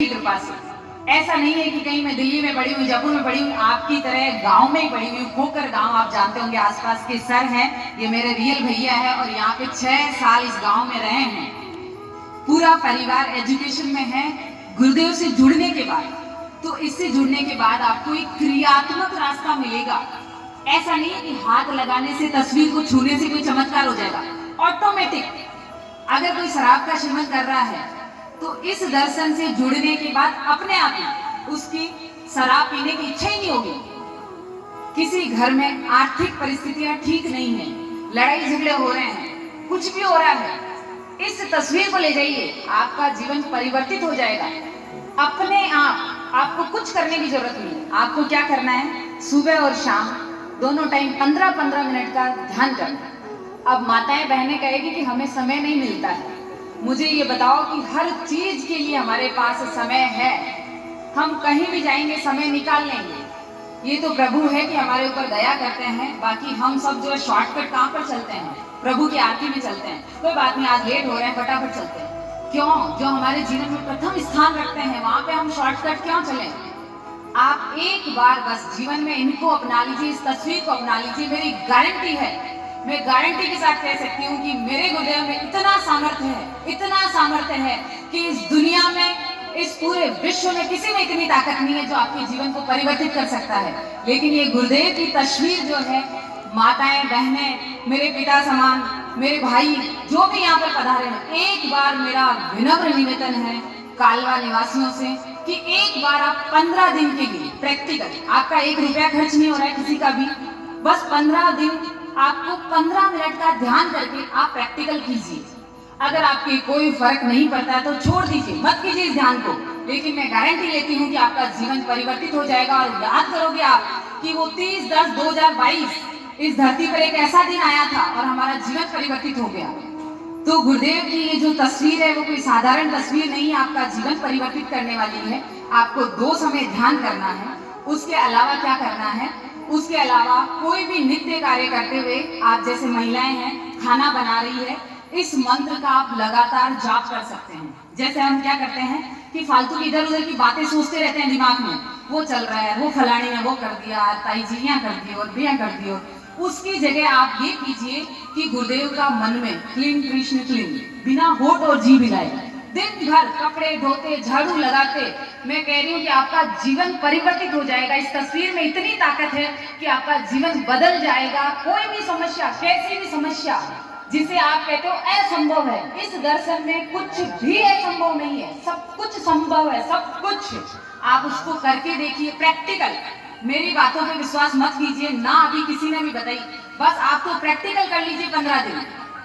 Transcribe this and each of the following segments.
कृपा से। ऐसा नहीं है कि कहीं मैं दिल्ली में पढ़ी हुई, जयपुर में पढ़ी हुई, आपकी तरह गांव में ही पढ़ी हुई। खोकर गांव आप जानते होंगे, आसपास के सर हैं, ये मेरे रियल भैया है और यहाँ पे 6 साल इस गांव में रहे हैं। पूरा परिवार एजुकेशन में है। गुरुदेव से जुड़ने के बाद, तो इससे जुड़ने के बाद आपको एक क्रियात्मक रास्ता मिलेगा। ऐसा नहीं है कि हाथ लगाने से, तस्वीर को छूने से कोई चमत्कार हो जाएगा। ऑटोमेटिक अगर कोई शराब का सेवन कर रहा है तो इस दर्शन से जुड़ने के बाद अपने आप ही उसकी शराब पीने की इच्छा ही नहीं होगी। किसी घर में आर्थिक परिस्थितियां ठीक नहीं है, लड़ाई झगड़े हो रहे हैं, कुछ भी हो रहा है, इस तस्वीर को ले जाइए, आपका जीवन परिवर्तित हो जाएगा अपने आप। आपको कुछ करने की जरूरत नहीं है। आपको क्या करना है, सुबह और शाम दोनों टाइम 15-15 मिनट का ध्यान करना। अब माताएं बहनें कहेगी कि हमें समय नहीं मिलता है। मुझे ये बताओ कि हर चीज के लिए हमारे पास समय है। हम कहीं भी जाएंगे समय निकाल लेंगे। ये तो प्रभु है कि हमारे ऊपर दया करते हैं। बाकी हम सब जो है शॉर्टकट कहाँ पर चलते हैं, प्रभु की आरती में चलते हैं। कोई बात नहीं, आज लेट हो रहे हैं, फटाफट चलते हैं। क्यों? जो हमारे जीवन में प्रथम स्थान रखते हैं वहां पे हम शॉर्टकट क्यों चलें? आप एक बार बस जीवन में इनको अपना लीजिए, इस तस्वीर को अपना लीजिए। मेरी गारंटी है, मैं गारंटी के साथ कह सकती हूँ कि मेरे गुरुदेव में इतना सामर्थ्य है कि इस दुनिया में, इस पूरे विश्व में किसी में इतनी ताकत नहीं है जो आपके जीवन को परिवर्तित कर सकता है। लेकिन ये गुरुदेव की तस्वीर जो है, माताएं बहनें, मेरे पिता समान, मेरे भाई जो भी यहाँ पर पधारे हैं, एक बार मेरा विनम्र निवेदन है कालवा निवासियों से कि एक बार आप 15 दिन के लिए प्रैक्टिकल, आपका 1 रुपया खर्च नहीं हो रहा है किसी का भी, बस 15 दिन आपको 15 मिनट का ध्यान करके आप प्रैक्टिकल कीजिए। अगर आपके कोई फर्क नहीं पड़ता है तो छोड़ दीजिए, मत कीजिए इस ध्यान को। लेकिन मैं गारंटी लेती हूँ कि आपका जीवन परिवर्तित हो जाएगा। और याद करोगे आप कि वो 30/10/2022 इस धरती पर एक ऐसा दिन आया था और हमारा जीवन परिवर्तित हो गया। तो गुरुदेव की ये जो तस्वीर है वो कोई साधारण तस्वीर नहीं है, आपका जीवन परिवर्तित करने वाली है। आपको 2 समय ध्यान करना है। उसके अलावा क्या करना है, उसके अलावा कोई भी नित्य कार्य करते हुए, आप जैसे महिलाएं हैं, खाना बना रही है, इस मंत्र का आप लगातार जाप कर सकते हैं। जैसे हम क्या करते हैं कि फालतू इधर उधर की बातें सोचते रहते हैं दिमाग में, वो चल रहा है, वो फलानी ने वो कर दिया, ताई जी यहाँ कर दी और बिया कर दी। उसकी जगह आप ये कीजिए कि गुरुदेव का मन में क्लीन कृष्ण क्लीन, बिना होठ और जीभ हिलाए, दिन भर कपड़े धोते, झाड़ू लगाते, मैं कह रही हूँ कि आपका जीवन परिवर्तित हो जाएगा। इस तस्वीर में इतनी ताकत है कि आपका जीवन बदल जाएगा। कोई भी समस्या, कैसी भी समस्या जिसे आप कहते हो असंभव है, इस दर्शन में कुछ भी असंभव नहीं है, सब कुछ संभव है, सब कुछ। आप उसको करके देखिए प्रैक्टिकल। मेरी बातों पे विश्वास मत कीजिए, ना अभी किसी ने भी बताई, बस आपको प्रैक्टिकल कर लीजिए 15 दिन।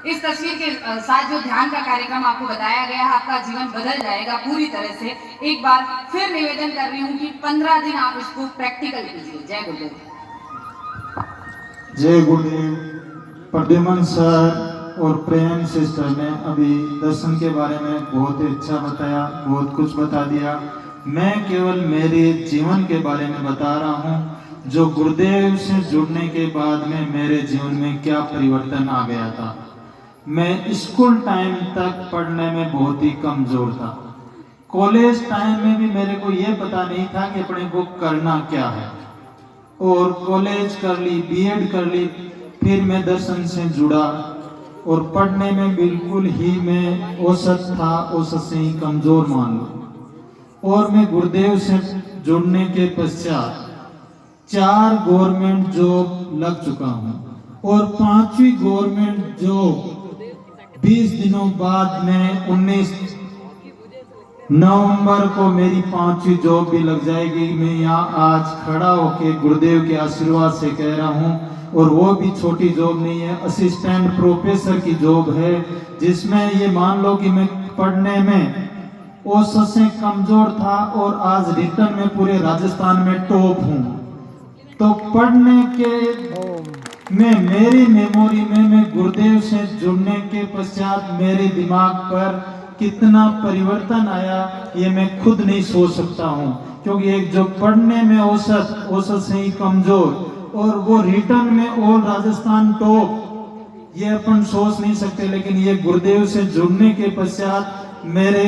इस तस्वीर के साथ जो ध्यान का कार्यक्रम आपको बताया गया है, आपका जीवन बदल जाएगा पूरी तरह से। एक बार फिर निवेदन कर रही हूँ कि 15 दिन आप इसको प्रैक्टिकल कीजिए। जय गुरुदेव। जय गुरुदेव। प्रद्युमन सर और प्रेम सिस्टर ने अभी दर्शन के बारे में बहुत ही अच्छा बताया, बहुत कुछ बता दिया। मैं केवल मेरे जीवन के बारे में बता रहा हूँ, जो गुरुदेव से जुड़ने के बाद में मेरे जीवन में क्या परिवर्तन आ गया था। मैं स्कूल टाइम तक पढ़ने में बहुत ही कमजोर था। कॉलेज टाइम में भी मेरे को ये पता नहीं था कि अपने को करना क्या है। और कॉलेज कर ली, बीएड कर ली, फिर मैं दर्शन से जुड़ा और पढ़ने में बिल्कुल ही मैं औसत था, औसत से ही कमजोर मान लो। और मैं गुरुदेव से जुड़ने के पश्चात 4 गवर्नमेंट जॉब लग चुका हूँ और 5वीं गवर्नमेंट जॉब 20 दिनों बाद में 19 नवंबर को मेरी 5वीं जॉब भी लग जाएगी। मैं यहाँ आज खड़ा होकर गुरुदेव के आशीर्वाद से कह रहा हूँ, और वो भी छोटी जॉब नहीं है, असिस्टेंट प्रोफेसर की जॉब है, जिसमें ये मान लो कि मैं पढ़ने में औसत से कमजोर था और आज रिटर्न में पूरे राजस्थान में टॉप हूँ। तो पढ़ने के में मेरी मेमोरी में मैं गुरुदेव से जुड़ने के पश्चात मेरे दिमाग पर कितना परिवर्तन आया ये मैं खुद नहीं सोच सकता हूँ। क्योंकि एक जो पढ़ने में औसत से ही कमजोर और वो रिटर्न में और राजस्थान टॉप, ये अपन सोच नहीं सकते। लेकिन ये गुरुदेव से जुड़ने के पश्चात मेरे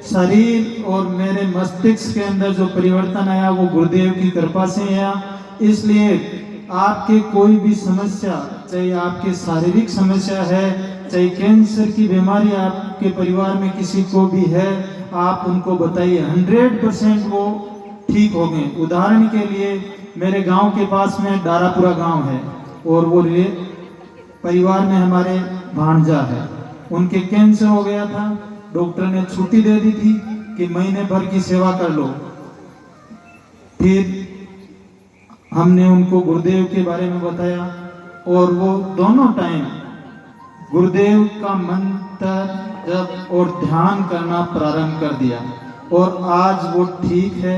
शरीर और मेरे मस्तिष्क के अंदर जो परिवर्तन आया वो गुरुदेव की कृपा से आया। इसलिए आपके कोई भी समस्या, चाहे आपके शारीरिक समस्या है, चाहे कैंसर की बीमारी आपके परिवार में किसी को भी है, आप उनको बताइए, 100% वो ठीक हो गए। उदाहरण के लिए मेरे गांव के पास में डारापुरा गांव है और वो परिवार में हमारे भांजा है, उनके कैंसर हो गया था। डॉक्टर ने छुट्टी दे दी थी कि महीने भर की सेवा कर लो। फिर हमने उनको गुरुदेव के बारे में बताया और वो दोनों टाइम गुरुदेव का मंत्र जप और ध्यान करना प्रारंभ कर दिया और आज वो ठीक है।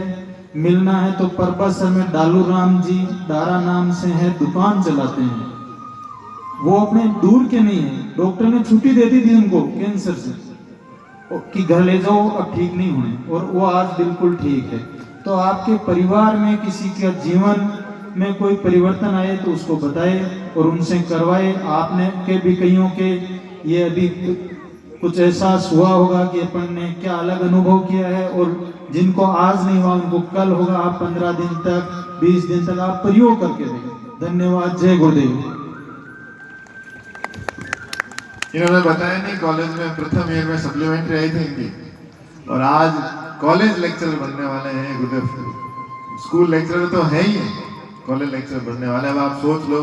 मिलना है तो परबसर में डालू राम जी दारा नाम से है, दुकान चलाते हैं। वो अपने दूर के नहीं है, डॉक्टर ने छुट्टी दे दी थी उनको कैंसर से कि घर ले जाओ, अब ठीक नहीं होने, और वो आज बिल्कुल ठीक है। तो आपके परिवार में किसी का जीवन में कोई परिवर्तन आए तो उसको बताए और उनसे करवाए। आपने के भी कईयों के ये अभी कुछ एहसास हुआ होगा कि अपन ने क्या अलग अनुभव किया है, और जिनको आज नहीं हुआ उनको कल होगा। आप 15 दिन तक 20 दिन तक आप प्रयोग करके देखें। धन्यवाद। जय गुरुदेव। इन्होंने बताया नहीं, कॉलेज में प्रथम ईयर में सप्लीमेंट्री आई थी इनकी, और आज कॉलेज लेक्चरर बनने वाले हैं गुरुदेव। स्कूल लेक्चरर तो है ही है, कॉलेज लेक्चरर बनने वाले। अब आप सोच लो,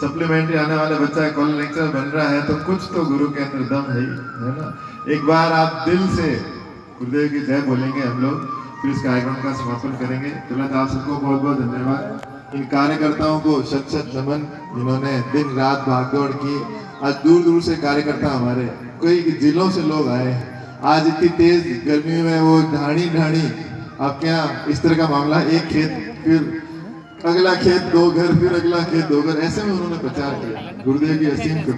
सप्लीमेंट्री आने वाले बच्चा कॉलेज लेक्चरर बन रहा है तो कुछ तो गुरु के अंदर दम है ना। एक बार आप दिल से गुरुदेव की जय बोलेंगे हम लोग, फिर इस कार्यक्रम का समापन करेंगे। तुरंत आप सबको बहुत बहुत धन्यवाद। इन कार्यकर्ताओं को शत शत नमन, जिन्होंने दिन रात भागदौड़ की। आज दूर दूर से कार्यकर्ता हमारे, कई जिलों से लोग आए। आज इतनी तेज गर्मी में वो ढाणी आपके यहाँ इस तरह का मामला, एक खेत फिर अगला खेत 2 घर, फिर अगला खेत 2 घर, ऐसे में उन्होंने प्रचार किया। गुरुदेव की असीम कृपा।